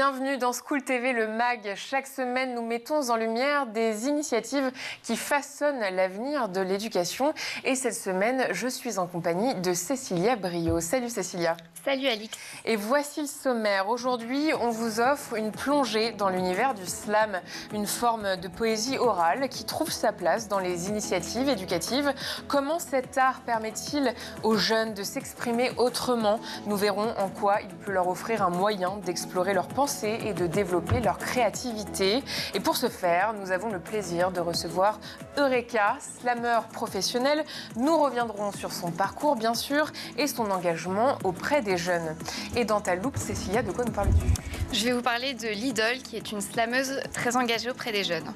Bienvenue dans School TV, le MAG. Chaque semaine, nous mettons en lumière des initiatives qui façonnent l'avenir de l'éducation. Et cette semaine, je suis en compagnie de Cécilia Brio. Salut Cécilia. Salut Alix. Et voici le sommaire. Aujourd'hui, on vous offre une plongée dans l'univers du slam, une forme de poésie orale qui trouve sa place dans les initiatives éducatives. Comment cet art permet-il aux jeunes de s'exprimer autrement? Nous verrons en quoi il peut leur offrir un moyen d'explorer leurs pensées et de développer leur créativité. Et pour ce faire, nous avons le plaisir de recevoir Eureka, slameur professionnel. Nous reviendrons sur son parcours, bien sûr, et son engagement auprès des jeunes. Et dans ta loupe, Cécilia, de quoi nous parles-tu? Je vais vous parler de Lidl, qui est une slameuse très engagée auprès des jeunes.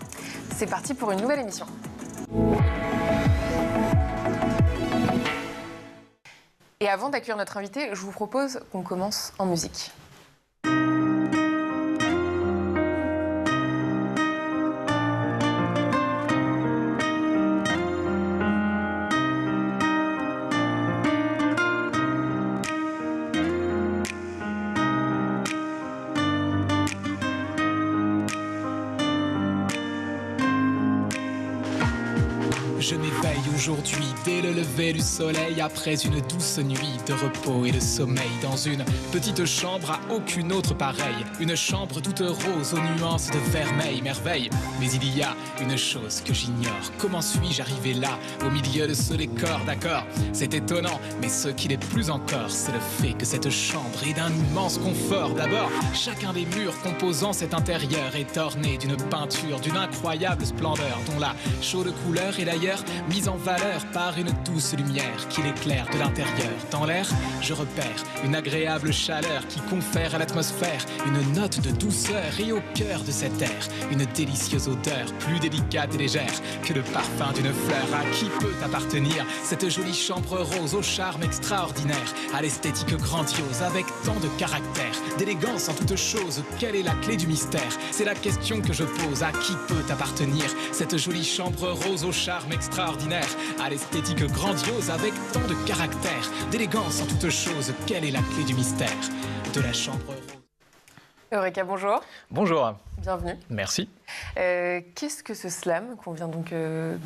C'est parti pour une nouvelle émission. Et avant d'accueillir notre invité, je vous propose qu'on commence en musique. Je m'éveille aujourd'hui dès le lever du soleil, après une douce nuit de repos et de sommeil, dans une petite chambre à aucune autre pareille, une chambre toute rose aux nuances de vermeil, merveille. Mais il y a une chose que j'ignore, comment suis-je arrivé là, au milieu de ce décor? D'accord, c'est étonnant, mais ce qui l'est plus encore, c'est le fait que cette chambre est d'un immense confort. D'abord, chacun des murs composant cet intérieur est orné d'une peinture d'une incroyable splendeur, dont la chaude couleur est d'ailleurs mise en valeur par une douce lumière qui l'éclaire de l'intérieur. Dans l'air, je repère une agréable chaleur qui confère à l'atmosphère une note de douceur, et au cœur de cet air, une délicieuse odeur plus délicate et légère que le parfum d'une fleur. À qui peut appartenir cette jolie chambre rose au charme extraordinaire, à l'esthétique grandiose avec tant de caractère, d'élégance en toute chose? Quelle est la clé du mystère? C'est la question que je pose. À qui peut appartenir cette jolie chambre rose au charme extraordinaire, à l'esthétique grandiose avec tant de caractère, d'élégance en toute chose? Quelle est la clé du mystère de la chambre rose? Eureka, bonjour. Bonjour. Bienvenue. Merci. Qu'est-ce que ce slam qu'on vient donc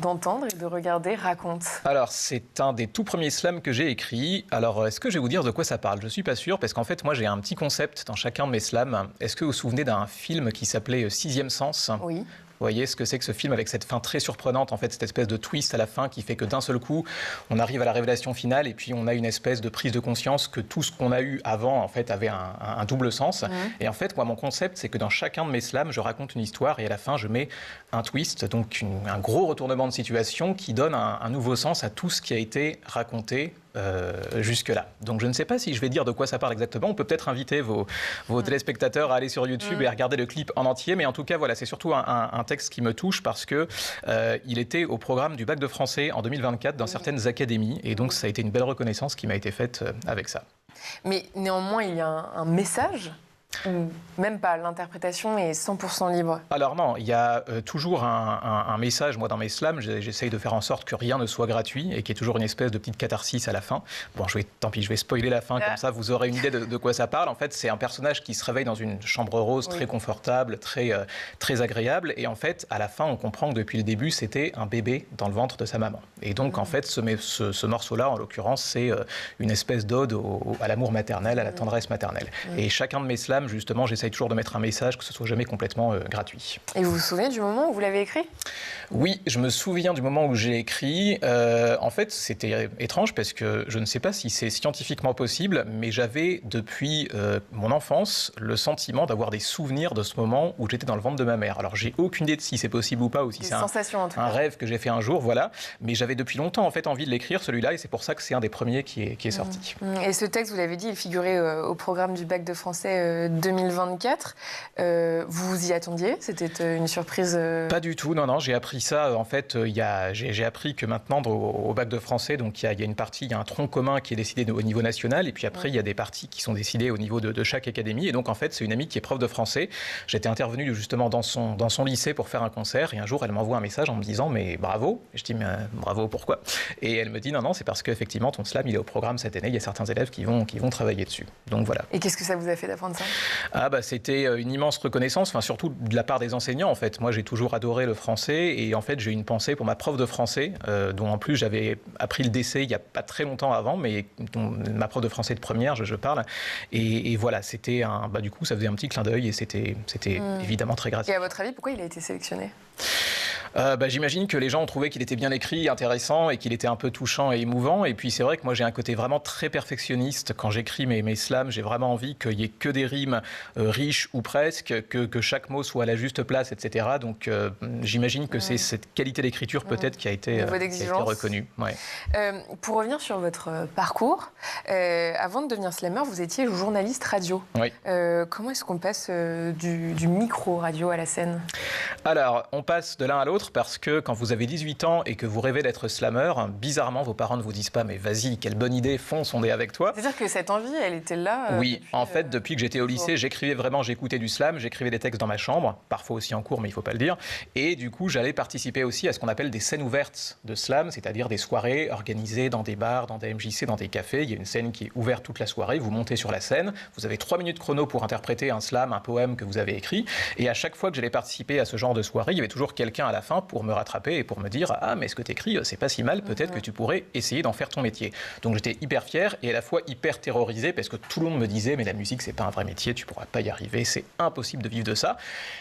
d'entendre et de regarder raconte? Alors, c'est un des tout premiers slams que j'ai écrit. Alors, est-ce que je vais vous dire de quoi ça parle? Je ne suis pas sûr, parce qu'en fait, moi, j'ai un petit concept dans chacun de mes slams. Est-ce que vous vous souvenez d'un film qui s'appelait Sixième Sens? Oui. Vous voyez ce que c'est que ce film avec cette fin très surprenante, en fait, cette espèce de twist à la fin qui fait que d'un seul coup, on arrive à la révélation finale et puis on a une espèce de prise de conscience que tout ce qu'on a eu avant, en fait, avait un double sens. Et en fait, moi, mon concept, c'est que dans chacun de mes slams, je raconte une histoire et à la fin, je mets un twist, donc un gros retournement de situation qui donne un nouveau sens à tout ce qui a été raconté jusque-là. Donc je ne sais pas si je vais dire de quoi ça parle exactement. On peut peut-être inviter vos téléspectateurs à aller sur YouTube et à regarder le clip en entier. Mais en tout cas, voilà, c'est surtout un texte qui me touche parce que il était au programme du bac de français en 2024 dans certaines académies. Et donc ça a été une belle reconnaissance qui m'a été faite avec ça. Mais néanmoins, il y a un message? Ou même pas, l'interprétation est 100% libre? Alors non, il y a toujours un message. Moi, dans mes slams, j'essaye de faire en sorte que rien ne soit gratuit et qu'il y ait toujours une espèce de petite catharsis à la fin. Bon, tant pis, je vais spoiler la fin, comme ça vous aurez une idée de quoi ça parle. En fait, c'est un personnage qui se réveille dans une chambre rose très confortable, très agréable. Et en fait, à la fin, on comprend que depuis le début, c'était un bébé dans le ventre de sa maman. Et donc, en fait, ce morceau-là, en l'occurrence, c'est une espèce d'ode à l'amour maternel, à la tendresse maternelle. Et chacun de mes slams, justement, j'essaye toujours de mettre un message, que ce soit jamais complètement gratuit. Et vous vous souvenez du moment où vous l'avez écrit? Oui, je me souviens du moment où j'ai écrit. En fait, c'était étrange parce que je ne sais pas si c'est scientifiquement possible, mais j'avais depuis mon enfance le sentiment d'avoir des souvenirs de ce moment où j'étais dans le ventre de ma mère. Alors, j'ai aucune idée de si c'est possible ou pas, ou si c'est un rêve que j'ai fait un jour, voilà. Mais j'avais depuis longtemps en fait envie de l'écrire, celui-là, et c'est pour ça que c'est un des premiers qui est sorti. Et ce texte, vous l'avez dit, il figurait au programme du bac de français 2024. Vous vous y attendiez? C'était une surprise? Pas du tout, non, j'ai appris ça. En fait, j'ai appris que maintenant, au bac de français, donc il y a une partie, il y a un tronc commun qui est décidé au niveau national, et puis après, il y a des parties qui sont décidées au niveau de chaque académie. Et donc, en fait, c'est une amie qui est prof de français. J'étais intervenu justement dans son lycée pour faire un concert, et un jour, elle m'envoie un message en me disant « mais bravo ». Je dis « mais bravo, pourquoi ?» Et elle me dit « non, c'est parce qu'effectivement, ton slam, il est au programme cette année, il y a certains élèves qui vont travailler dessus ». Donc voilà. Et qu'est-ce que ça vous a fait d'apprendre ça? C'était une immense reconnaissance, surtout de la part des enseignants en fait. Moi j'ai toujours adoré le français et en fait j'ai une pensée pour ma prof de français, dont en plus j'avais appris le décès il n'y a pas très longtemps avant, mais dont ma prof de français de première, je parle. Et voilà, c'était du coup ça faisait un petit clin d'œil et c'était évidemment très gratifiant. Et à votre avis, pourquoi il a été sélectionné ? J'imagine que les gens ont trouvé qu'il était bien écrit, intéressant et qu'il était un peu touchant et émouvant. Et puis c'est vrai que moi j'ai un côté vraiment très perfectionniste. Quand j'écris mes slams, j'ai vraiment envie qu'il y ait que des rimes riches ou presque, que chaque mot soit à la juste place, etc. Donc j'imagine que c'est cette qualité d'écriture peut-être qui a été reconnue. Ouais. Pour revenir sur votre parcours, avant de devenir slammer, vous étiez journaliste radio. Oui. Comment est-ce qu'on passe du micro-radio à la scène ? Alors, on passe de l'un à l'autre parce que quand vous avez 18 ans et que vous rêvez d'être slammer, bizarrement, vos parents ne vous disent pas « mais vas-y, quelle bonne idée, fonce, on est avec toi ». C'est-à-dire que cette envie, elle était là Oui, en fait, depuis que j'étais au lycée, j'écoutais du slam, j'écrivais des textes dans ma chambre, parfois aussi en cours, mais il ne faut pas le dire. Et du coup, j'allais participer aussi à ce qu'on appelle des scènes ouvertes de slam, c'est-à-dire des soirées organisées dans des bars, dans des MJC, dans des cafés. Il y a une scène qui est ouverte toute la soirée, vous montez sur la scène, vous avez 3 minutes chrono pour interpréter un slam, un poème que vous avez écrit. Et à chaque fois que j'allais participer à ce genre de soirée, il y avait toujours quelqu'un à la fin pour me rattraper et pour me dire « Ah, mais ce que tu écris, c'est pas si mal, peut-être que tu pourrais essayer d'en faire ton métier ». Donc j'étais hyper fier et à la fois hyper terrorisé parce que tout le monde me disait « Mais la musique, c'est pas un vrai métier, tu pourras pas y arriver, c'est impossible de vivre de ça ».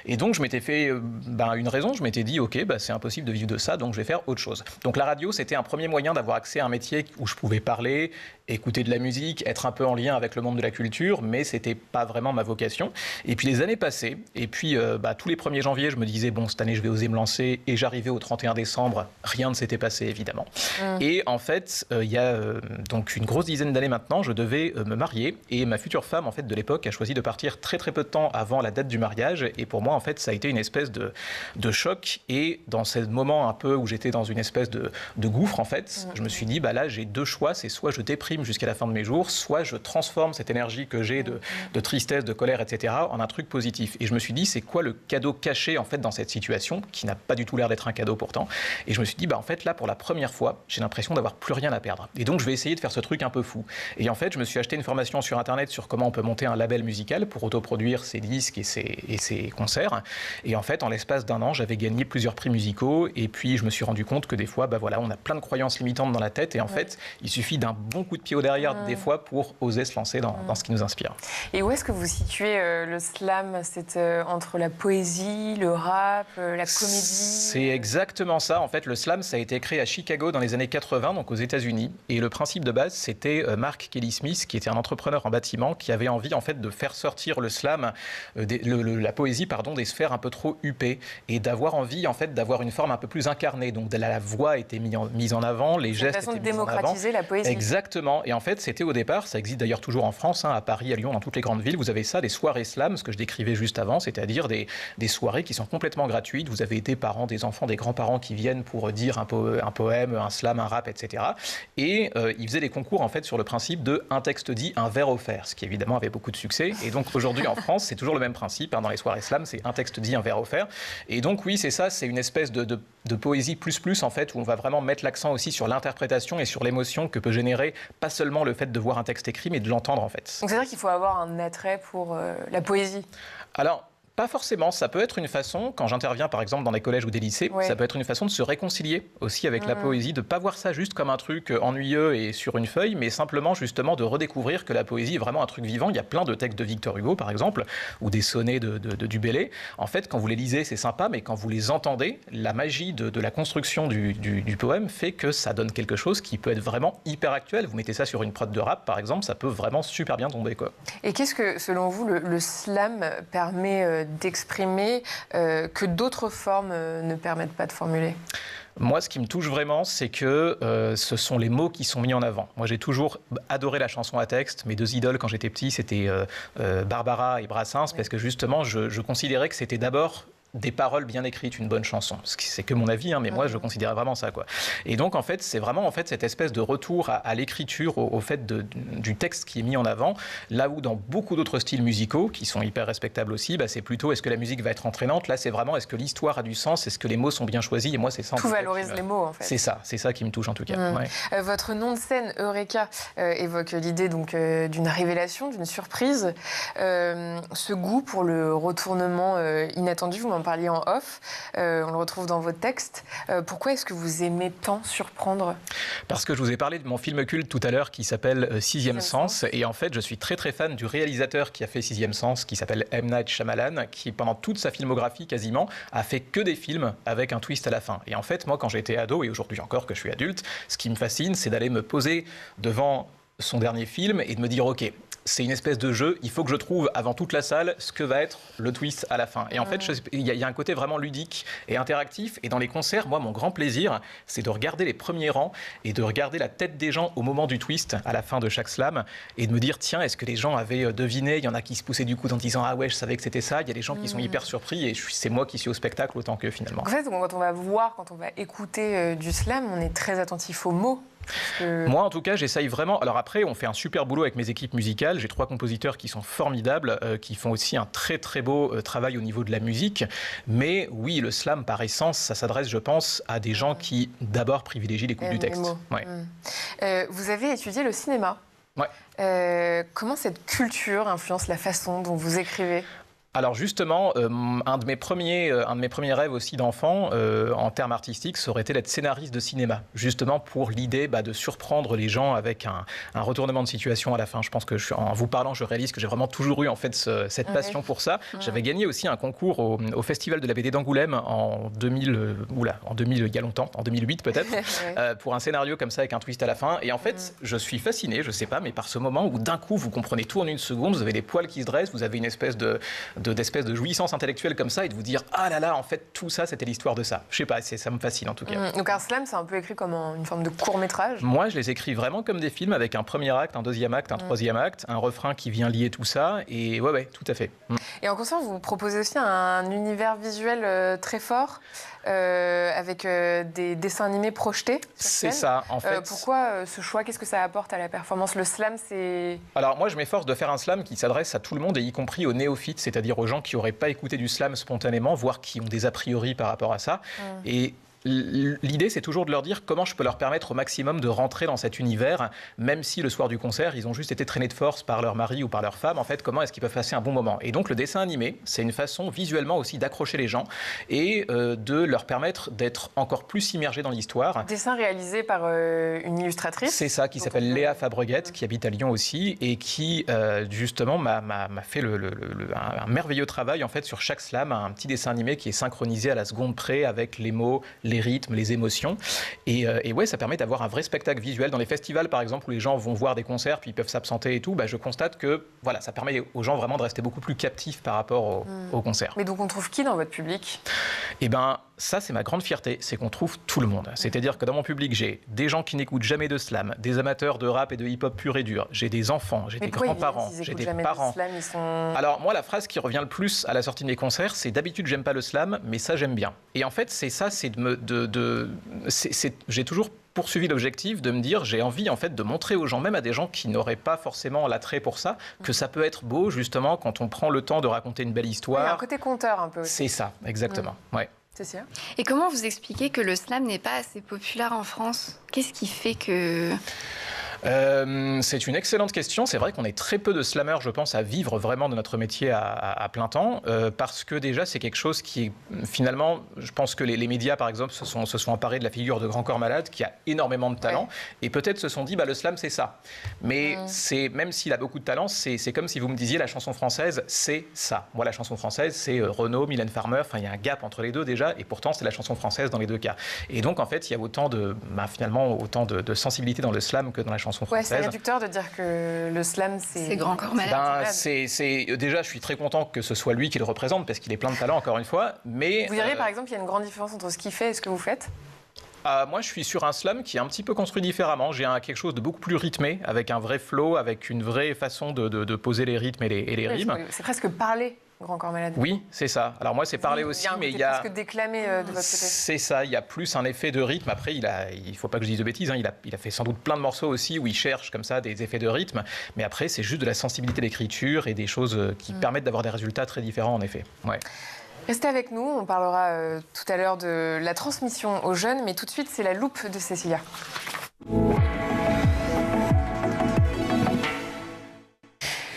Et donc je m'étais fait une raison, je m'étais dit « Ok, c'est impossible de vivre de ça, donc je vais faire autre chose ». Donc la radio, c'était un premier moyen d'avoir accès à un métier où je pouvais parler, écouter de la musique, être un peu en lien avec le monde de la culture, mais c'était pas vraiment ma vocation. Et puis les années passaient, et puis tous les 1er janvier, je me disais « Bon, cette année, je vais oser me lancer », et j'arrivais au 31 décembre, rien ne s'était passé évidemment. Et en fait, il y a donc une grosse dizaine d'années maintenant, je devais me marier et ma future femme en fait de l'époque a choisi de partir très très peu de temps avant la date du mariage et pour moi en fait ça a été une espèce de choc et dans ce moment un peu où j'étais dans une espèce de gouffre en fait, je me suis dit là j'ai 2 choix, c'est soit je déprime jusqu'à la fin de mes jours, soit je transforme cette énergie que j'ai de tristesse, de colère, etc. en un truc positif. Et je me suis dit c'est quoi le cadeau caché en fait dans cette situation qui n'a pas du tout l'air d'être un cadeau pourtant. Et je me suis dit, en fait, là, pour la première fois, j'ai l'impression d'avoir plus rien à perdre. Et donc, je vais essayer de faire ce truc un peu fou. Et en fait, je me suis acheté une formation sur Internet sur comment on peut monter un label musical pour autoproduire ses disques et ses concerts. Et en fait, en l'espace d'1 an, j'avais gagné plusieurs prix musicaux. Et puis, je me suis rendu compte que des fois, on a plein de croyances limitantes dans la tête. Et en fait, il suffit d'un bon coup de pied au derrière, des fois, pour oser se lancer dans ce qui nous inspire. Et où est-ce que vous situez le slam ? C'est entre la poésie, le rap, la comédie ? C'est exactement ça. En fait, le slam, ça a été créé à Chicago dans les années 80, donc aux États-Unis. Et le principe de base, c'était Mark Kelly Smith, qui était un entrepreneur en bâtiment, qui avait envie, en fait, de faire sortir le slam, la poésie, des sphères un peu trop huppées, et d'avoir envie, en fait, d'avoir une forme un peu plus incarnée. Donc, la voix était mise en avant, les gestes étaient mis en avant. C'est une façon de démocratiser la poésie. Exactement. Et en fait, c'était au départ, ça existe d'ailleurs toujours en France, à Paris, à Lyon, dans toutes les grandes villes, vous avez ça, des soirées slam, ce que je décrivais juste avant, c'est-à-dire des soirées qui sont complètement gratuites. Vous avez des parents, des enfants, des grands-parents qui viennent pour dire un poème, un slam, un rap, etc. Et ils faisaient des concours en fait sur le principe de un texte dit, un vers offert, ce qui évidemment avait beaucoup de succès. Et donc aujourd'hui en France, c'est toujours le même principe. Dans les soirées slam, c'est un texte dit, un vers offert. Et donc oui, c'est ça, c'est une espèce de poésie plus en fait, où on va vraiment mettre l'accent aussi sur l'interprétation et sur l'émotion que peut générer pas seulement le fait de voir un texte écrit, mais de l'entendre en fait. Donc c'est-à-dire qu'il faut avoir un attrait pour la poésie. Alors, pas forcément, ça peut être une façon, quand j'interviens par exemple dans des collèges ou des lycées, ça peut être une façon de se réconcilier aussi avec la poésie, de ne pas voir ça juste comme un truc ennuyeux et sur une feuille, mais simplement justement de redécouvrir que la poésie est vraiment un truc vivant. Il y a plein de textes de Victor Hugo par exemple, ou des sonnets de Du Bellay. En fait, quand vous les lisez, c'est sympa, mais quand vous les entendez, la magie de la construction du poème fait que ça donne quelque chose qui peut être vraiment hyper actuel. Vous mettez ça sur une prod de rap par exemple, ça peut vraiment super bien tomber, quoi. Et qu'est-ce que, selon vous, le slam permet d'exprimer que d'autres formes ne permettent pas de formuler ? Moi, ce qui me touche vraiment, c'est que ce sont les mots qui sont mis en avant. Moi, j'ai toujours adoré la chanson à texte. Mes 2 idoles, quand j'étais petit, c'était Barbara et Brassens, parce que justement, je considérais que c'était d'abord des paroles bien écrites, une bonne chanson. C'est que mon avis, hein, mais moi, je considérais vraiment ça, quoi. Et donc, en fait, c'est vraiment cette espèce de retour à l'écriture, au fait du texte qui est mis en avant, là où dans beaucoup d'autres styles musicaux, qui sont hyper respectables aussi, bah, c'est plutôt est-ce que la musique va être entraînante. Là, c'est vraiment est-ce que l'histoire a du sens, est-ce que les mots sont bien choisis. Et moi, c'est ça. Tout valorise les mots, en fait. C'est ça qui me touche, en tout cas. Ouais. Votre nom de scène, Eureka, évoque l'idée donc d'une révélation, d'une surprise. Ce goût pour le retournement inattendu, vous m'en parliez en off, on le retrouve dans vos textes. Pourquoi est-ce que vous aimez tant surprendre ? Parce que je vous ai parlé de mon film culte tout à l'heure qui s'appelle Sixième Sens. Et en fait, je suis très très fan du réalisateur qui a fait Sixième Sens, qui s'appelle M. Night Shyamalan, qui pendant toute sa filmographie quasiment a fait que des films avec un twist à la fin. Et en fait, moi, quand j'étais ado, et aujourd'hui encore que je suis adulte, ce qui me fascine, c'est d'aller me poser devant son dernier film et de me dire, OK, c'est une espèce de jeu, il faut que je trouve avant toute la salle ce que va être le twist à la fin. Et en fait, il y a un côté vraiment ludique et interactif. Et dans les concerts, moi, mon grand plaisir, c'est de regarder les premiers rangs et de regarder la tête des gens au moment du twist, à la fin de chaque slam, et de me dire, tiens, est-ce que les gens avaient deviné ? Il y en a qui se poussaient du coude en disant, ah ouais, je savais que c'était ça. Il y a des gens qui sont hyper surpris et c'est moi qui suis au spectacle autant qu'eux, finalement. En fait, quand on va voir, quand on va écouter du slam, on est très attentif aux mots. Moi, en tout cas, j'essaye vraiment. Alors après, on fait un super boulot avec mes équipes musicales. J'ai 3 compositeurs qui sont formidables, qui font aussi un très très beau travail au niveau de la musique. Mais oui, le slam, par essence, ça s'adresse, je pense, à des gens qui d'abord privilégient l'écoute du texte. Ouais. Vous avez étudié le cinéma. Ouais. Comment cette culture influence la façon dont vous écrivez ? Alors justement, un de mes premiers rêves aussi d'enfant, en termes artistiques, ça aurait été d'être scénariste de cinéma, justement pour l'idée de surprendre les gens avec un retournement de situation à la fin. Je pense que en vous parlant, je réalise que j'ai vraiment toujours eu en fait cette passion pour ça. J'avais gagné aussi un concours au Festival de la BD d'Angoulême en 2000, il y a longtemps, en 2008 peut-être, pour un scénario comme ça avec un twist à la fin. Et en fait, je suis fasciné, je sais pas, mais par ce moment où d'un coup vous comprenez tout en une seconde, vous avez les poils qui se dressent, vous avez une espèce d'espèce de jouissance intellectuelle comme ça et de vous dire ah là là, en fait tout ça c'était l'histoire de ça. Je sais pas, ça me fascine en tout cas. Donc un slam, c'est un peu écrit comme une forme de court-métrage. Moi je les écris vraiment comme des films avec un premier acte, un deuxième acte, un troisième acte, un refrain qui vient lier tout ça et ouais tout à fait. Et en concert vous proposez aussi un univers visuel très fort avec des dessins animés projetés. C'est ça en fait. Pourquoi ce choix ? Qu'est-ce que ça apporte à la performance ? Le slam, c'est... Alors moi je m'efforce de faire un slam qui s'adresse à tout le monde et y compris aux néophytes, c'est-à-dire aux gens qui n'auraient pas écouté du slam spontanément, voire qui ont des a priori par rapport à ça. Et l'idée, c'est toujours de leur dire comment je peux leur permettre au maximum de rentrer dans cet univers, même si le soir du concert, ils ont juste été traînés de force par leur mari ou par leur femme. En fait, comment est-ce qu'ils peuvent passer un bon moment ? Et donc, le dessin animé, c'est une façon visuellement aussi d'accrocher les gens et de leur permettre d'être encore plus immergés dans l'histoire. Dessin réalisé par une illustratrice. C'est ça, qui s'appelle Léa Fabreguette, qui habite à Lyon aussi et qui, justement, m'a fait un merveilleux travail en fait sur chaque slam, un petit dessin animé qui est synchronisé à la seconde près avec les mots, les rythmes, les émotions. Et ouais, ça permet d'avoir un vrai spectacle visuel. Dans les festivals, par exemple, où les gens vont voir des concerts, puis ils peuvent s'absenter et tout, je constate que voilà, ça permet aux gens vraiment de rester beaucoup plus captifs par rapport au concert. Mais donc on trouve qui dans votre public ? Eh bien, ça, c'est ma grande fierté, c'est qu'on trouve tout le monde. C'est-à-dire que dans mon public, j'ai des gens qui n'écoutent jamais de slam, des amateurs de rap et de hip-hop pur et dur, j'ai des enfants, j'ai des grands-parents, j'ai des parents. Alors moi, la phrase qui revient le plus à la sortie de mes concerts, c'est d'habitude, j'aime pas le slam, mais ça, j'aime bien. Et en fait, c'est ça, c'est j'ai toujours poursuivi l'objectif de me dire j'ai envie en fait de montrer aux gens, même à des gens qui n'auraient pas forcément l'attrait pour ça, que ça peut être beau justement quand on prend le temps de raconter une belle histoire. Il y a un côté conteur un peu aussi. C'est ça, exactement. Ouais. C'est sûr. Et comment vous expliquez que le slam n'est pas assez populaire en France ? Qu'est-ce qui fait que... C'est une excellente question. C'est vrai qu'on est très peu de slammers, je pense, à vivre vraiment de notre métier à plein temps, parce que déjà, c'est quelque chose qui est finalement, je pense que les médias, par exemple, se sont emparés de la figure de Grand Corps Malade, qui a énormément de talent, et peut-être se sont dit, le slam, c'est ça. Mais même s'il a beaucoup de talent, c'est comme si vous me disiez, la chanson française, c'est ça. Moi, la chanson française, c'est Renaud, Mylène Farmer, il y a un gap entre les deux déjà, et pourtant, c'est la chanson française dans les deux cas. Et donc, en fait, il y a autant de sensibilité dans le slam que dans la chanson française. C'est réducteur de dire que le slam, c'est Grand Corps Malade. Déjà, je suis très content que ce soit lui qui le représente, parce qu'il est plein de talent, encore une fois. Mais, vous diriez, par exemple, il y a une grande différence entre ce qu'il fait et ce que vous faites ? Moi, je suis sur un slam qui est un petit peu construit différemment. J'ai quelque chose de beaucoup plus rythmé, avec un vrai flow, avec une vraie façon de poser les rythmes et les rimes. C'est presque parler. Grand Corps Malade. Oui, c'est ça. Alors moi, c'est parlé aussi, mais il y a... presque déclamé de votre côté. C'est ça, il y a plus un effet de rythme. Après, il ne faut pas que je dise de bêtises, il a fait sans doute plein de morceaux aussi où il cherche comme ça des effets de rythme. Mais après, c'est juste de la sensibilité d'écriture et des choses qui permettent d'avoir des résultats très différents, en effet. Ouais. Restez avec nous, on parlera tout à l'heure de la transmission aux jeunes, mais tout de suite, c'est la loupe de Cécilia.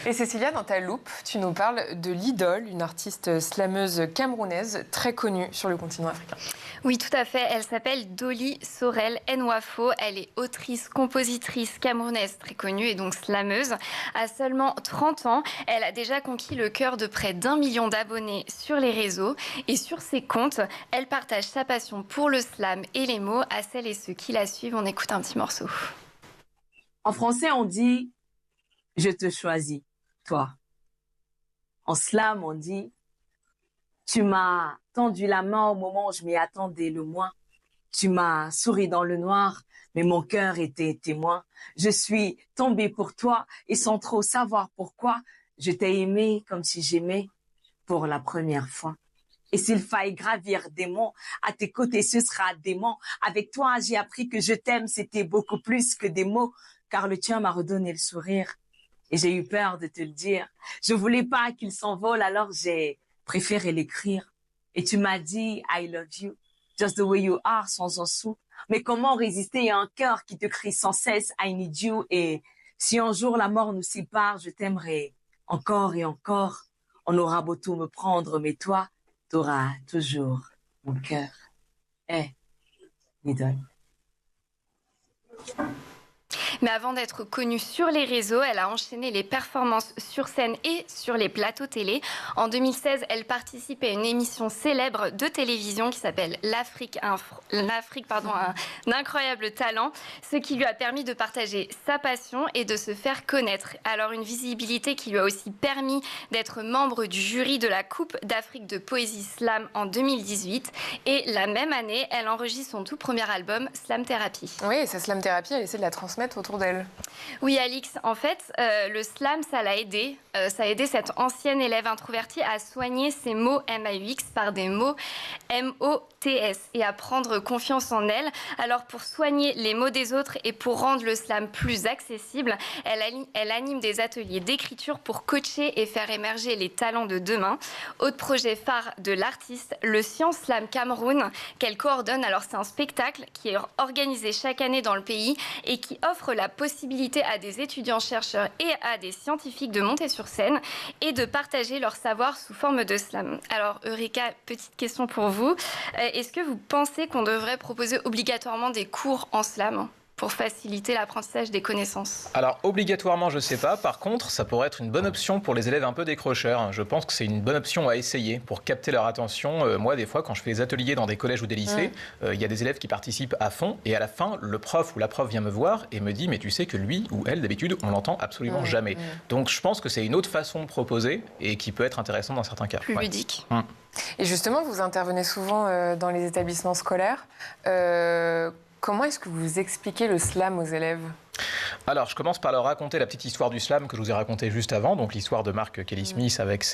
Et Cécilia, dans ta loupe, tu nous parles de l'idole, une artiste slameuse camerounaise très connue sur le continent africain. Oui, tout à fait. Elle s'appelle Dolly Sorel Nwafo. Elle est autrice, compositrice camerounaise très connue et donc slameuse. À seulement 30 ans, elle a déjà conquis le cœur de près d'1 million d'abonnés sur les réseaux. Et sur ses comptes, elle partage sa passion pour le slam et les mots à celles et ceux qui la suivent. On écoute un petit morceau. En français, on dit « je te choisis ». Toi. En slam, on dit « tu m'as tendu la main au moment où je m'y attendais le moins. Tu m'as souri dans le noir, mais mon cœur était témoin. Je suis tombée pour toi et sans trop savoir pourquoi, je t'ai aimé comme si j'aimais pour la première fois. Et s'il faille gravir des monts, à tes côtés ce sera dément. Avec toi, j'ai appris que je t'aime, c'était beaucoup plus que des mots, car le tien m'a redonné le sourire. Et j'ai eu peur de te le dire. Je voulais pas qu'il s'envole, alors j'ai préféré l'écrire. Et tu m'as dit I love you, just the way you are, sans un sou. Mais comment résister à un cœur qui te crie sans cesse I need you? Et si un jour la mort nous sépare, je t'aimerai encore et encore. On aura beau tout me prendre, mais toi, t'auras toujours mon cœur. Idole. Mais avant d'être connue sur les réseaux, elle a enchaîné les performances sur scène et sur les plateaux télé. En 2016, elle participe à une émission célèbre de télévision qui s'appelle l'Afrique, un incroyable talent, ce qui lui a permis de partager sa passion et de se faire connaître. Alors une visibilité qui lui a aussi permis d'être membre du jury de la Coupe d'Afrique de poésie slam en 2018. Et la même année, elle enregistre son tout premier album, Slam Therapy. Oui, et sa Slam Therapy, elle essaie de la transmettre autour d'elle. Oui, Alix, en fait, le slam, ça l'a aidé. Ça a aidé cette ancienne élève introvertie à soigner ses mots MAUX par des mots MOTS et à prendre confiance en elle. Alors, pour soigner les mots des autres et pour rendre le slam plus accessible, elle anime des ateliers d'écriture pour coacher et faire émerger les talents de demain. Autre projet phare de l'artiste, le Science Slam Cameroun, qu'elle coordonne. Alors, c'est un spectacle qui est organisé chaque année dans le pays et qui offre la possibilité à des étudiants-chercheurs et à des scientifiques de monter sur scène et de partager leur savoir sous forme de slam. Alors, Eureka, petite question pour vous. Est-ce que vous pensez qu'on devrait proposer obligatoirement des cours en slam pour faciliter l'apprentissage des connaissances? Alors, obligatoirement, je ne sais pas. Par contre, ça pourrait être une bonne option pour les élèves un peu décrocheurs. Je pense que c'est une bonne option à essayer pour capter leur attention. Moi, des fois, quand je fais des ateliers dans des collèges ou des lycées, il y a des élèves qui participent à fond. Et à la fin, le prof ou la prof vient me voir et me dit « Mais tu sais que lui ou elle, d'habitude, on l'entend absolument jamais. » Donc, je pense que c'est une autre façon de proposer et qui peut être intéressante dans certains cas. Plus ludique. Et justement, vous intervenez souvent dans les établissements scolaires. Comment est-ce que vous expliquez le slam aux élèves ? Alors, je commence par leur raconter la petite histoire du slam que je vous ai racontée juste avant, donc l'histoire de Mark Kelly Smith avec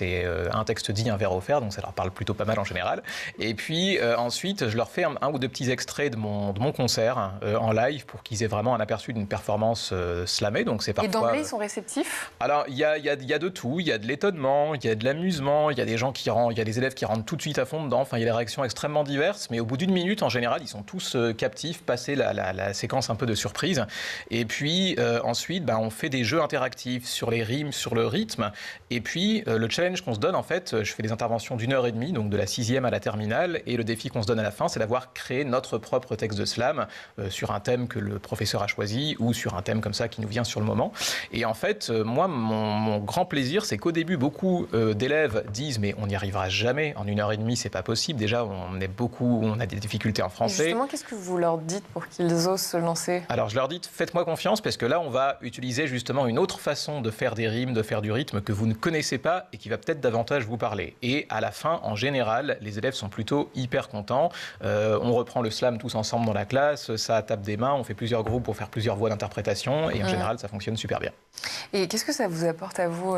un texte dit, un verre offert, donc ça leur parle plutôt pas mal en général. Et puis ensuite, je leur fais un ou deux petits extraits de mon concert en live pour qu'ils aient vraiment un aperçu d'une performance slamée. Donc c'est parfois. Et d'emblée, ils sont réceptifs ? Alors, il y a de tout. Il y a de l'étonnement, il y a de l'amusement, il y a des gens il y a des élèves qui rentrent tout de suite à fond dedans. Enfin, il y a des réactions extrêmement diverses, mais au bout d'une minute, en général, ils sont tous captifs, passés la séquence un peu de surprise. Et puis ensuite, on fait des jeux interactifs sur les rimes, sur le rythme. Et puis le challenge qu'on se donne, en fait, je fais des interventions d'1h30, donc de la 6e à la terminale. Et le défi qu'on se donne à la fin, c'est d'avoir créé notre propre texte de slam sur un thème que le professeur a choisi ou sur un thème comme ça qui nous vient sur le moment. Et en fait, moi, mon grand plaisir, c'est qu'au début, beaucoup d'élèves disent « Mais on n'y arrivera jamais en 1h30, c'est pas possible. Déjà, on a des difficultés en français. » Et justement, qu'est-ce que vous leur dites pour qu'ils osent se lancer ? Alors, je leur dis « Faites-moi confiance, parce que là, on va utiliser justement une autre façon de faire des rimes, de faire du rythme que vous ne connaissez pas et qui va peut-être davantage vous parler. Et à la fin, en général, les élèves sont plutôt hyper contents. On reprend le slam tous ensemble dans la classe, ça tape des mains, on fait plusieurs groupes pour faire plusieurs voix d'interprétation et en général, ça fonctionne super bien. Et qu'est-ce que ça vous apporte à vous,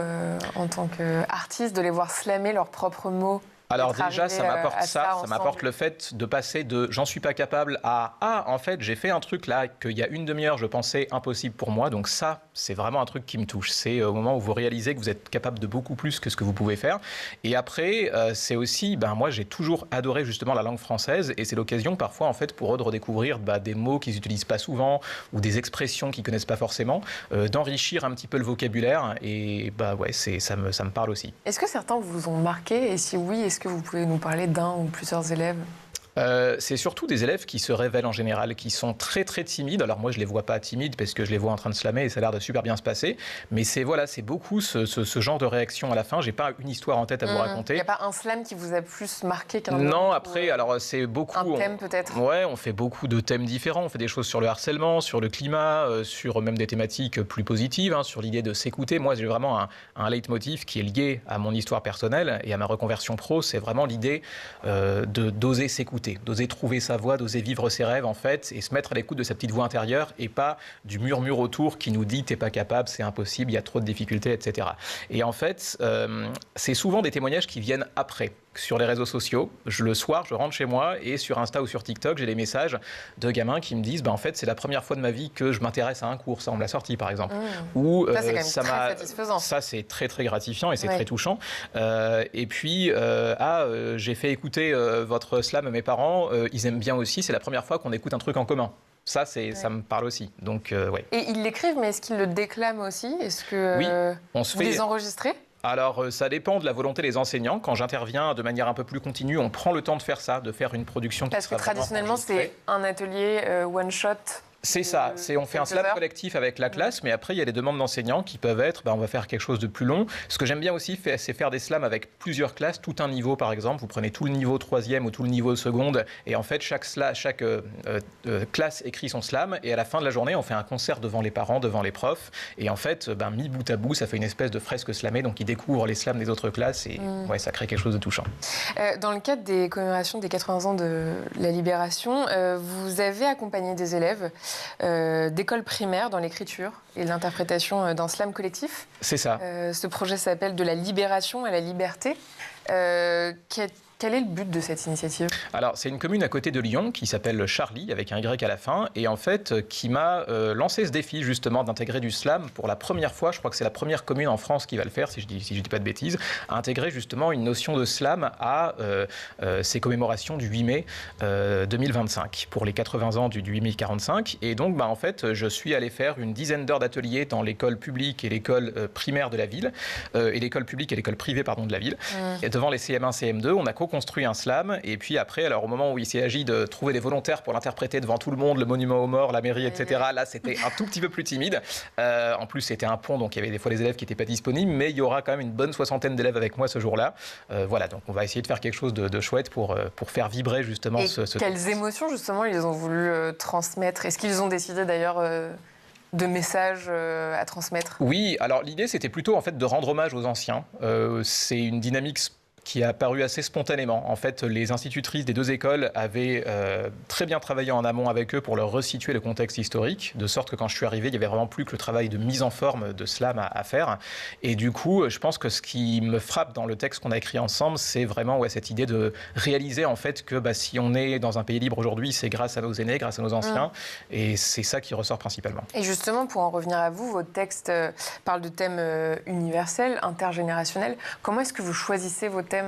en tant qu'artiste, de les voir slammer leurs propres mots? Alors déjà, ça m'apporte ça m'apporte le fait de passer de « j'en suis pas capable » à « ah, en fait, j'ai fait un truc là qu'il y a une demi-heure, je pensais impossible pour moi ». Donc ça, c'est vraiment un truc qui me touche. C'est au moment où vous réalisez que vous êtes capable de beaucoup plus que ce que vous pouvez faire. Et après, c'est aussi, moi, j'ai toujours adoré justement la langue française et c'est l'occasion parfois, en fait, pour eux de redécouvrir des mots qu'ils n'utilisent pas souvent ou des expressions qu'ils connaissent pas forcément, d'enrichir un petit peu le vocabulaire et ouais, ça me parle aussi. Est-ce que certains vous ont marqué? Et si oui, est-ce que vous pouvez nous parler d'un ou plusieurs élèves? C'est surtout des élèves qui se révèlent en général, qui sont très très timides. Alors moi je les vois pas timides parce que je les vois en train de slammer et ça a l'air de super bien se passer. Mais c'est beaucoup ce genre de réaction à la fin. J'ai pas une histoire en tête à vous raconter. Il n'y a pas un slam qui vous a plus marqué qu'un autre? Non, après alors c'est beaucoup. Un thème peut-être? Ouais, on fait beaucoup de thèmes différents. On fait des choses sur le harcèlement, sur le climat, sur même des thématiques plus positives, sur l'idée de s'écouter. Moi j'ai vraiment un leitmotiv qui est lié à mon histoire personnelle et à ma reconversion pro. C'est vraiment l'idée d'oser s'écouter, d'oser trouver sa voie, d'oser vivre ses rêves en fait et se mettre à l'écoute de sa petite voix intérieure et pas du murmure autour qui nous dit t'es pas capable, c'est impossible, il y a trop de difficultés, etc. Et en fait, c'est souvent des témoignages qui viennent après. Sur les réseaux sociaux, le soir, je rentre chez moi et sur Insta ou sur TikTok, j'ai des messages de gamins qui me disent en fait, c'est la première fois de ma vie que je m'intéresse à un cours. Ça, on me l'a sorti, par exemple. Ou, ça, c'est quand même très satisfaisant. Ça, c'est très, très gratifiant et c'est très touchant. Et puis, j'ai fait écouter votre slam à mes parents. Ils aiment bien aussi. C'est la première fois qu'on écoute un truc en commun. Ça, ça me parle aussi. Donc, ouais. Et ils l'écrivent, mais est-ce qu'ils le déclament aussi? Est-ce que oui, vous les enregistrez? Alors, ça dépend de la volonté des enseignants. Quand j'interviens de manière un peu plus continue, on prend le temps de faire ça, de faire une production qui sera vraiment enregistrée. Parce que traditionnellement, c'est un atelier one-shot. C'est ça, on fait un slam collectif avec la classe, mais après il y a des demandes d'enseignants qui peuvent être, on va faire quelque chose de plus long. Ce que j'aime bien aussi, c'est faire des slams avec plusieurs classes, tout un niveau par exemple. Vous prenez tout le niveau 3e ou tout le niveau seconde, et en fait chaque classe écrit son slam, et à la fin de la journée, on fait un concert devant les parents, devant les profs, et en fait, mis bout à bout, ça fait une espèce de fresque slamée, donc ils découvrent les slams des autres classes, et ouais, ça crée quelque chose de touchant. Dans le cadre des commémorations des 80 ans de la Libération, vous avez accompagné des élèves d'école primaire dans l'écriture et l'interprétation d'un slam collectif. C'est ça. Ce projet s'appelle « De la libération à la liberté ». Quel est le but de cette initiative? Alors, c'est une commune à côté de Lyon qui s'appelle Charlie, avec un Y à la fin, et en fait, qui m'a lancé ce défi, justement, d'intégrer du slam pour la première fois. Je crois que c'est la première commune en France qui va le faire, si je dis pas de bêtises, à intégrer justement une notion de slam à ces commémorations du 8 mai 2025, pour les 80 ans du 8 mai 45. Et donc, en fait, je suis allé faire une dizaine d'heures d'ateliers dans l'école publique et l'école primaire de la ville, et l'école publique et l'école privée, de la ville. Et devant les CM1, CM2, on a construit un slam, et puis après, alors au moment où il s'est agi de trouver des volontaires pour l'interpréter devant tout le monde, le monument aux morts, la mairie, etc., là c'était un tout petit peu plus timide. En plus c'était un pont, donc il y avait des fois des élèves qui n'étaient pas disponibles, mais il y aura quand même une bonne soixantaine d'élèves avec moi ce jour-là. Voilà, donc on va essayer de faire quelque chose de chouette pour faire vibrer justement ce quelles émotions justement ils ont voulu transmettre? Est-ce qu'ils ont décidé d'ailleurs de messages à transmettre? Oui, alors l'idée c'était plutôt en fait de rendre hommage aux anciens. C'est une dynamique qui a apparu assez spontanément. En fait, les institutrices des deux écoles avaient très bien travaillé en amont avec eux pour leur resituer le contexte historique, de sorte que quand je suis arrivé, il n'y avait vraiment plus que le travail de mise en forme de slam à faire. Et du coup, je pense que ce qui me frappe dans le texte qu'on a écrit ensemble, c'est vraiment cette idée de réaliser en fait que si on est dans un pays libre aujourd'hui, c'est grâce à nos aînés, grâce à nos anciens. Et c'est ça qui ressort principalement. Et justement, pour en revenir à vous, votre texte parle de thèmes universels, intergénérationnels. Comment est-ce que vous choisissez vos thèmes?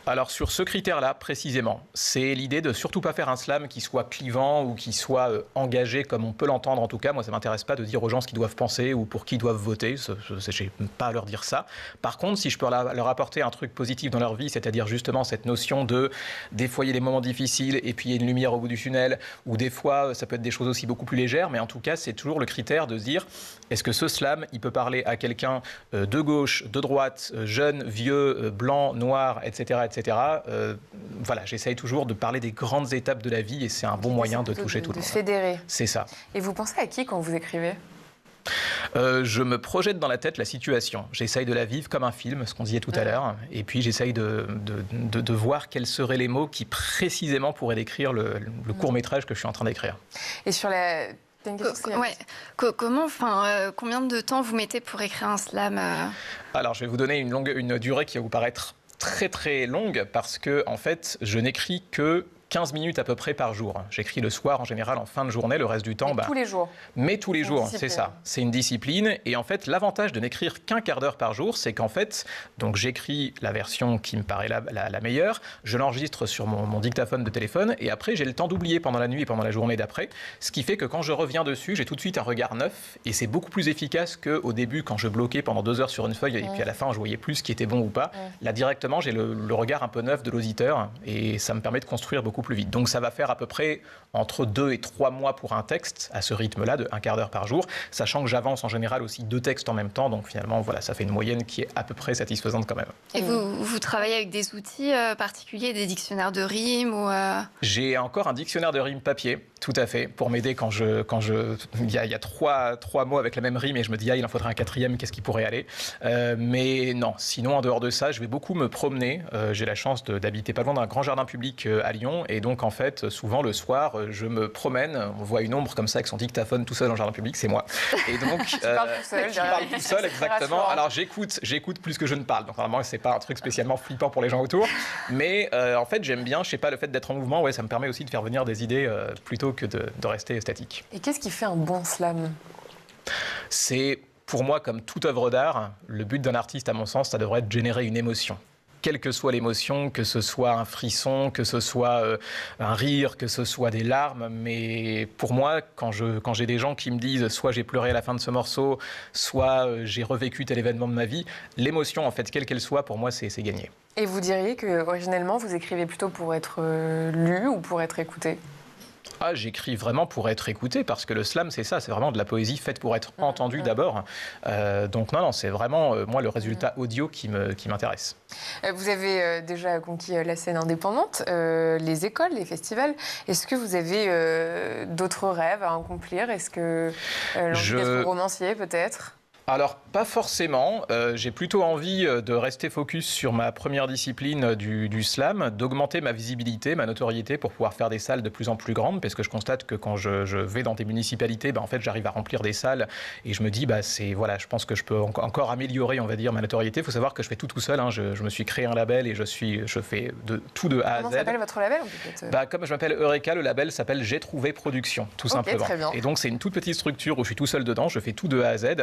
Alors sur ce critère-là, précisément, c'est l'idée de surtout pas faire un slam qui soit clivant ou qui soit engagé comme on peut l'entendre en tout cas. Moi, ça ne m'intéresse pas de dire aux gens ce qu'ils doivent penser ou pour qui ils doivent voter. Je n'ai pas à leur dire ça. Par contre, si je peux leur apporter un truc positif dans leur vie, c'est-à-dire justement cette notion de des fois il y a des moments difficiles et puis il y a une lumière au bout du tunnel, ou des fois ça peut être des choses aussi beaucoup plus légères, mais en tout cas c'est toujours le critère de se dire est-ce que ce slam, il peut parler à quelqu'un de gauche, de droite, jeune, vieux, blanc, noir, etc. etc. Voilà, j'essaye toujours de parler des grandes étapes de la vie et c'est un bon moyen de toucher tout le monde. De fédérer. C'est ça. Et vous pensez à qui quand vous écrivez ? Je me projette dans la tête la situation. J'essaye de la vivre comme un film, ce qu'on disait tout à l'heure. Et puis j'essaye de voir quels seraient les mots qui précisément pourraient décrire le court-métrage que je suis en train d'écrire. Et sur la... Comment, combien de temps vous mettez pour écrire un slam Alors, je vais vous donner une durée qui va vous paraître très très longue parce que, en fait, je n'écris que 15 minutes à peu près par jour. J'écris le soir en général en fin de journée, le reste du temps... tous les jours. Mais tous les jours, c'est ça. C'est une discipline. Et en fait, l'avantage de n'écrire qu'un quart d'heure par jour, c'est qu'en fait, donc j'écris la version qui me paraît la meilleure, je l'enregistre sur mon dictaphone de téléphone et après, j'ai le temps d'oublier pendant la nuit et pendant la journée d'après. Ce qui fait que quand je reviens dessus, j'ai tout de suite un regard neuf et c'est beaucoup plus efficace qu'au début quand je bloquais pendant 2 heures sur une feuille et puis à la fin, je voyais plus ce qui était bon ou pas. Là, directement, j'ai le regard un peu neuf de l'auditeur et ça me permet de construire beaucoup plus vite. Donc ça va faire à peu près entre 2 et 3 mois pour un texte à ce rythme-là de un quart d'heure par jour, sachant que j'avance en général aussi 2 textes en même temps. Donc finalement, voilà, ça fait une moyenne qui est à peu près satisfaisante quand même. Et vous travaillez avec des outils particuliers, des dictionnaires de rimes ou J'ai encore un dictionnaire de rimes papier, tout à fait, pour m'aider quand il y a trois mots avec la même rime et je me dis il en faudrait un 4e, qu'est-ce qui pourrait aller mais non, sinon en dehors de ça, je vais beaucoup me promener. J'ai la chance d'habiter pas loin d'un grand jardin public à Lyon et donc en fait, souvent le soir, je me promène, on voit une ombre comme ça avec son dictaphone tout seul dans le jardin public, c'est moi. Et donc, tu parles tout seul, exactement. Alors j'écoute plus que je ne parle. Donc normalement, c'est pas un truc spécialement flippant pour les gens autour, mais en fait, j'aime bien, je sais pas, le fait d'être en mouvement, ouais, ça me permet aussi de faire venir des idées plutôt que de rester statique. Et qu'est-ce qui fait un bon slam ? C'est pour moi, comme toute œuvre d'art, le but d'un artiste, à mon sens, ça devrait être de générer une émotion. Quelle que soit l'émotion, que ce soit un frisson, que ce soit un rire, que ce soit des larmes. Mais pour moi, quand j'ai des gens qui me disent soit j'ai pleuré à la fin de ce morceau, soit j'ai revécu tel événement de ma vie, l'émotion, en fait, quelle qu'elle soit, pour moi, c'est gagné. Et vous diriez que originellement, vous écrivez plutôt pour être lu ou pour être écouté ? J'écris vraiment pour être écouté, parce que le slam, c'est ça, c'est vraiment de la poésie faite pour être entendue d'abord. Donc non, c'est vraiment, moi, le résultat audio qui m'intéresse. Vous avez déjà conquis la scène indépendante, les écoles, les festivals. Est-ce que vous avez d'autres rêves à accomplir ? Est-ce que l'envie d'être romancier, peut-être ? Alors, pas forcément. J'ai plutôt envie de rester focus sur ma première discipline du slam, d'augmenter ma visibilité, ma notoriété pour pouvoir faire des salles de plus en plus grandes, parce que je constate que quand je vais dans des municipalités, en fait, j'arrive à remplir des salles et je me dis, je pense que je peux encore améliorer, on va dire, ma notoriété. Il faut savoir que je fais tout seul. Je me suis créé un label et je fais tout de A à Z. Comment s'appelle votre label ? Comme je m'appelle Eureka, le label s'appelle J'ai Trouvé Production, tout simplement. Très bien. Et donc, c'est une toute petite structure où je suis tout seul dedans. Je fais tout de A à Z.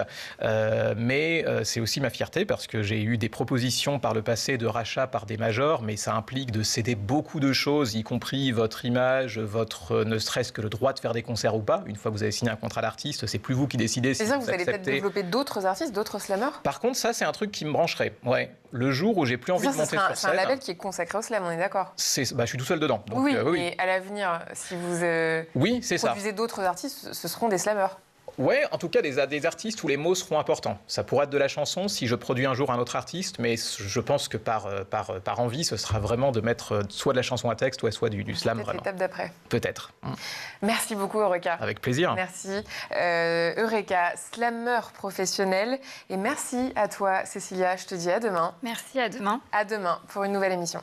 Mais c'est aussi ma fierté parce que j'ai eu des propositions par le passé de rachat par des majors, mais ça implique de céder beaucoup de choses, y compris votre image, ne serait-ce que le droit de faire des concerts ou pas. Une fois que vous avez signé un contrat d'artiste, c'est plus vous qui décidez si vous acceptez. Vous allez peut-être développer d'autres artistes, d'autres slammeurs ? Par contre, ça, c'est un truc qui me brancherait. Ouais. Le jour où j'ai plus envie de monter sur scène... C'est un label qui est consacré au slam, on est d'accord ? Je suis tout seul dedans. Donc, oui, mais à l'avenir, si vous produisez d'autres artistes, ce seront des slammeurs. Ouais, en tout cas des artistes où les mots seront importants. Ça pourrait être de la chanson si je produis un jour un autre artiste, mais je pense que par envie, ce sera vraiment de mettre soit de la chanson à texte, soit du slam. Peut-être l'étape d'après. Peut-être. Merci beaucoup, Eureka. Avec plaisir. Merci. Eureka, slammeur professionnel. Et merci à toi, Cécilia. Je te dis à demain. Merci, à demain. À demain pour une nouvelle émission.